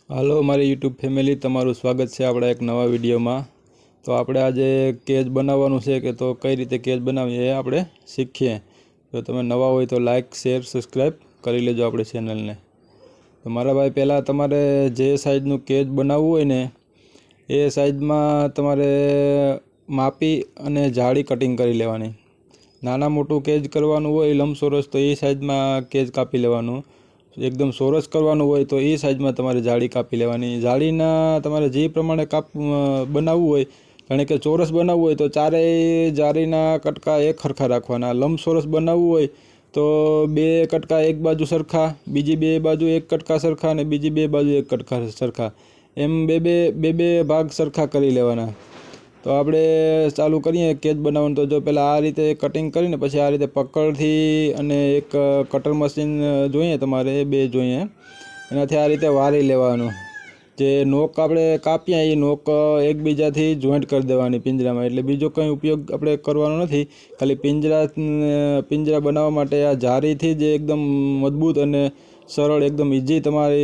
હાલો મારી YouTube family, તમારું સ્વાગત છે આપણા એક નવા વિડીયોમાં। તો આપણે આજે કેજ બનાવવાનું છે કે તો કઈ રીતે કેજ બનાવીએ એ આપણે શીખીએ। જો તમે નવા હોય તો લાઇક શેર સબસ્ક્રાઈબ કરી લેજો આપણી ચેનલને। તો મારા ભાઈ, પહેલાં તમારે જે સાઇઝનું કેજ બનાવવું હોય ને એ સાઇઝમાં તમારે માપી અને જાળી કટિંગ કરી લેવાની। નાના મોટું કેજ કરવાનું હોય લંબચોરસ તો એ સાઇઝમાં કેજ કાપી લેવાનું। एकदम सोरस करवानुं होय तो ए साइज में तमारे जाड़ी कापी लेवानी। जाड़ीना तमारे जे प्रमाणे बनाववुं होय, जाणे के चोरस बनाववुं होय तो चारे जाड़ीना कटका एक सरखा राखवाना। लंबचोरस बनाववुं होय तो बे कटका एक बाजू सरखा, बीजी बे बाजू एक कटका सरखा ने बीजी बे बाजू एक कटका सरखा, एम बे बे बे बे भाग सरखा करी लेवाना। तो आपणे चालू करीए केज बनाववानुं। तो जो पहला आ रीते कटिंग करीने पछी आ रीते पकड़थी अने एक कटर मशीन जोईए तमारे बे जोईए, एनाथी आ रीते वारी लेवानुं। जे नोक आपणे कापीए ए नोक एकबीजाथी जोइंट कर देवानी पिंजरामां, एटले बीजो कंई उपयोग आपणे करवानो नथी। खाली पिंजरा बनाववा माटे आ जारीथी ज एकदम मजबूत अने सरळ एकदम इजी तमारे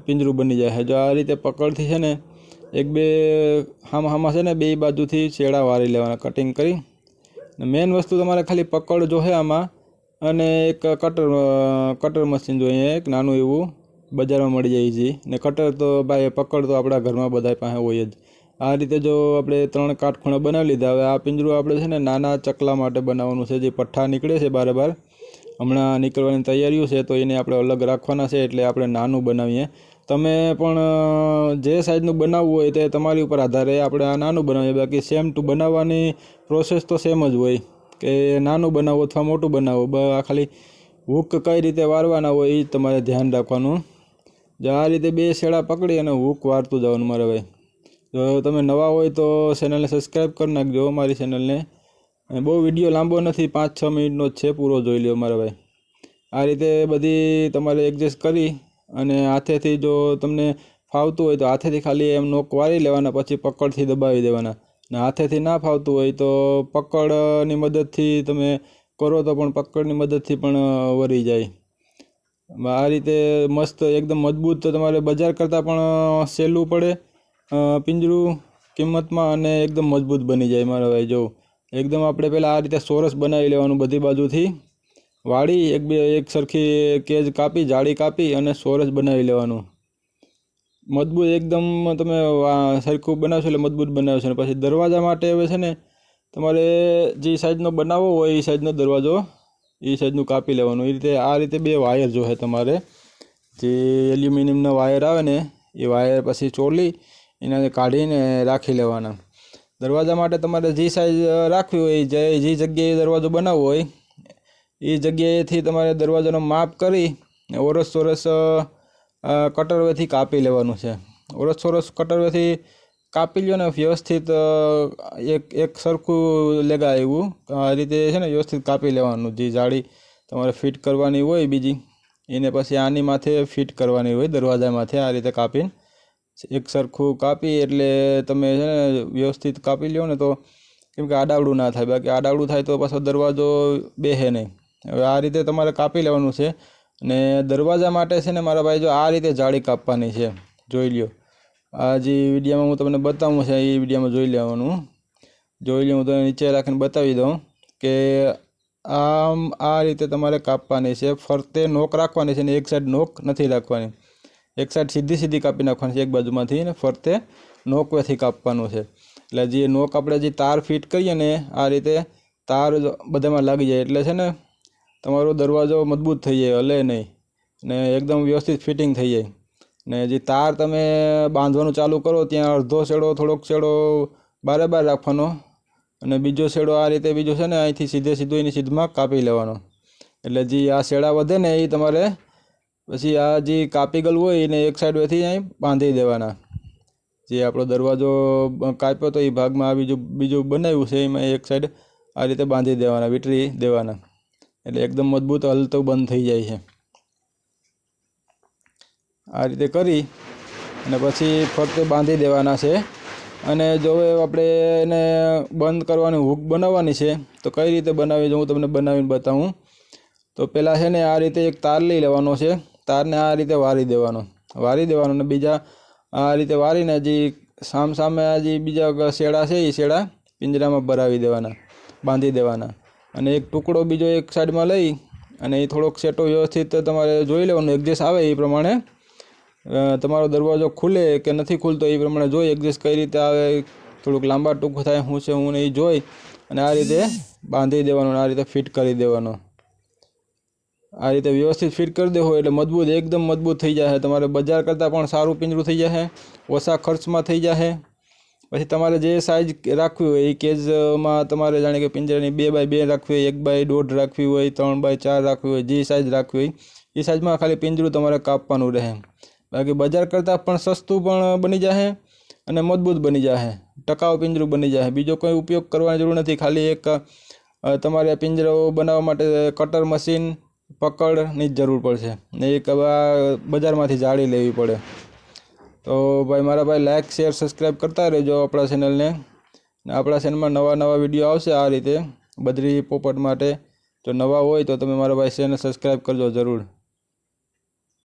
पिंजरुं बनी जाय। जो आ रीते पकड़थी छे ने एक बे हामा छे ने बे बाजुथी छेड़ा वारी लेवाना कटिंग करी। मेन वस्तु तमारे खाली पकड़ जो है आमां अने एक कटर मशीन जोईए, एक नानुं एवुं बजारमां मळी जाय इजी। ने कटर तो भाई पकड़ तो आपणा घरमां बधाय पासे होय ज। आ रीते जो आपणे 3 काटखूणा बनावी लीधा। हवे आ पिंजरुं आपणे छे ने नाना चकला माटे बनाववानुं छे। जे पठ्ठा निकळे छे बार हमणां निकळवानी तैयारीओ छे तो एने आपणे अलग राखवाना छे, एटले आपणे नानुं बनावीए। तमे पण जे साइजनुं बनाववुं होय ते तमारी उपर आधार रहे। आपणे आ नानुं बनावीए, बाकी सेम टू बनाववानी प्रोसेस तो सेम ज होय के नानुं बनावो अथवा मोटुं बनावो। आ खाली हुक कई रीते वारवाना होय ए तमारे ध्यान राखवानुं। जो आ रीते बे छेड़ा पकड़ी अने हुक वारतुं जवानुं मारा भाई। जो तमे नवा होय तो चेनलने सब्सक्राइब कर नाखजो मारी चेनलने। बहु विडियो लांबो नथी, 5-6 मिनिटनो ज छे, पूरो जोई ल्यो मारा भाई। आ रीते बधी तमारे एडजस्ट करी अने हाथेथी जो तमने फावतुं होय तो हाथेथी खाली एम नोक वारी लेवाना, पछी पकड़थी दबावी देवाना। ने हाथेथी ना फावतुं होय तो पकड़नी मददथी तमे करो तो पण पकड़नी मददथी पण वरी जाय। आ रीते मस्त एकदम मजबूत तमारे बजार करता पण सहेलुं पड़े पिंजरुं किंमतमां अने एकदम मजबूत बनी जाय मारा भाई। जो एकदम आपणे पहेला आ रीते सोरस बनावी लेवानुं, बधी बाजुथी वाड़ी एक सरखी केज कापी, जाड़ी कापी अने सोरस बनावी लेवानुं। मजबूत एकदम तमे सरखुं बनावशो એટલે मजबूत बनावशो। पछी दरवाजा माटे हवे छे ने तमारे जे साइजनो बनावવો હોય એ साइजनो दरवाजो એ साइजનું कापी लेवानुं। એ રીતે આ રીતે બે વાયર જોહે તમારે, જે એલ્યુમિનિયમના વાયર આવે ને એ વાયર પછી ચોલી એને કાઢીને રાખી લેવાના। દરવાજા માટે તમારે જે સાઇઝ રાખવી હોય, જે જગ્યાએ દરવાજો બનાવવો હોય એ જગ્યાએથી તમારે દરવાજાનો માપ કરી ઓરસ ચોરસ कटरवेथी कापी लेवानुं छे। ओरस सोरस कटरवेथी कापी ल्यो ने व्यवस्थित एक सरखुं लेगा एवुं आ रीते छे ने व्यवस्थित कापी लेवानुं। जे जाड़ी तमारे फिट करवानी होय बीजी एने पछी आनी माथे फिट करवानी होय दरवाजा माथे। आ रीते कापी एक सरखुं कापी एटले तमे छे ने व्यवस्थित कापी ल्यो ने तो केम के आडावडું ना थाय, बाकी आडावडું थाय तो पाछो दरवाजो बेहे नहीं। हवे आ रीते तमारे कापी लेवानुं छे। ने दरवाजा माटे छे ने मारा भाई जो आ रीते जाड़ी कापवानी छे, जोई ल्यो। आ जे विडियोमां हूँ तमने बतावुं छे ए विडियोमां जोई लेवानुं। जोई ल्यो, हूँ तमने नीचे राखीने बतावी दऊं के आम आ रीते तमारे कापवानी छे। फरते नोक राखवानी छे ने एक साइड नोक नथी राखवानी, एक साइड सीधी सीधी कापी नाखवानी छे एक बाजुमांथी ने फरते नोकवेथी कापवानुं छे। એટલે જે નોક આપણે જે તાર ફિટ કરીએ ને આ રીતે તાર બધામાં લાગી જાય એટલે છે ને તમારો દરવાજો મજબૂત થઈ જાય, હલે નહીં ને એકદમ વ્યવસ્થિત ફિટિંગ થઈ જાય। ને જે તાર તમે બાંધવાનું ચાલુ કરો ત્યાં અડધો છેડો થોડોક છેડો બારે બાર રાખવાનો અને બીજો છેડો આ રીતે બીજો છે ને અહીંથી સીધું એની સીધમાં કાપી લેવાનો। એટલે જે આ છેડા વધે ને એ તમારે પછી આ જે કાપી ગયેલું હોય એને એક સાઈડથી અહીં બાંધી દેવાના। જે આપણો દરવાજો કાપ્યો તો એ ભાગમાં આ બીજું બનાવ્યું છે એમાં એક સાઈડ આ રીતે બાંધી દેવાના, વીંટળી દેવાના એટલે એકદમ મજબૂત હલતું બંધ થઈ જાય છે। આ રીતે કરી અને પછી ફરતે બાંધી દેવાના છે। અને જો આપણે એને બંધ કરવાની હુક બનાવવાની છે તો કઈ રીતે બનાવી જો હું તમને બનાવીને બતાવું। તો પહેલાં છે ને આ રીતે એક તાર લઈ લેવાનો છે, તારને આ રીતે વારી દેવાનો। વારી દેવાનું અને બીજા આ રીતે વારીને હજી સામે હજી બીજા શેડા છે એ શેડા પિંજરામાં ભરાવી દેવાના, બાંધી દેવાના. અને એક ટુકડો બીજો એક સાઈડમાં લઈ અને એ થોડોક સેટો વ્યવસ્થિત તમારે જોઈ લેવાનું, એડજસ્ટ આવે એ પ્રમાણે તમારો દરવાજો ખુલે કે નથી ખુલતો એ પ્રમાણે જોઈ એડજસ્ટ કઈ રીતે આવે, થોડુંક લાંબા ટૂંકું થાય શું છે હું નહીં જોઈ અને આ રીતે બાંધી દેવાનું, આ રીતે ફિટ કરી દેવાનું. આ રીતે વ્યવસ્થિત ફિટ કરી દેવો એટલે મજબૂત, એકદમ મજબૂત થઈ જાય. તમારે બજાર કરતાં પણ સારું પિંજરું થઈ જાય, ઓછા ખર્ચમાં થઈ જાય. પછી તમારે જે સાઇઝ રાખવી હોય એ કેજમાં તમારે જાણે કે પિંજરાની 2 બાય 2 રાખવી હોય, 1 બાય 1.5 રાખવી હોય, 3 બાય 4 રાખવી હોય, જે સાઇઝ રાખવી હોય એ સાઇઝમાં ખાલી પિંજરું તમારે કાપવાનું રહે. બાકી બજાર કરતાં પણ સસ્તું પણ બની જાય અને મજબૂત બની જાય, ટકાઉ પિંજરું બની જાય. બીજો કોઈ ઉપયોગ કરવાની જરૂર નથી. ખાલી એક તમારે પિંજરો બનાવવા માટે કટર મશીન, પકડની જ જરૂર પડશે ને એક બજારમાંથી જાળી લેવી પડે. તો ભાઈ મારા ભાઈ લાઇક શેર સબસ્ક્રાઈબ કરતા રહેજો આપણા ચેનલને. આપણા ચેનલમાં નવા વિડીયો આવશે આ રીતે બદરી પોપટ માટે. જો નવા હોય તો તમે મારા ભાઈ ચેનલ સબસ્ક્રાઈબ કરજો જરૂર.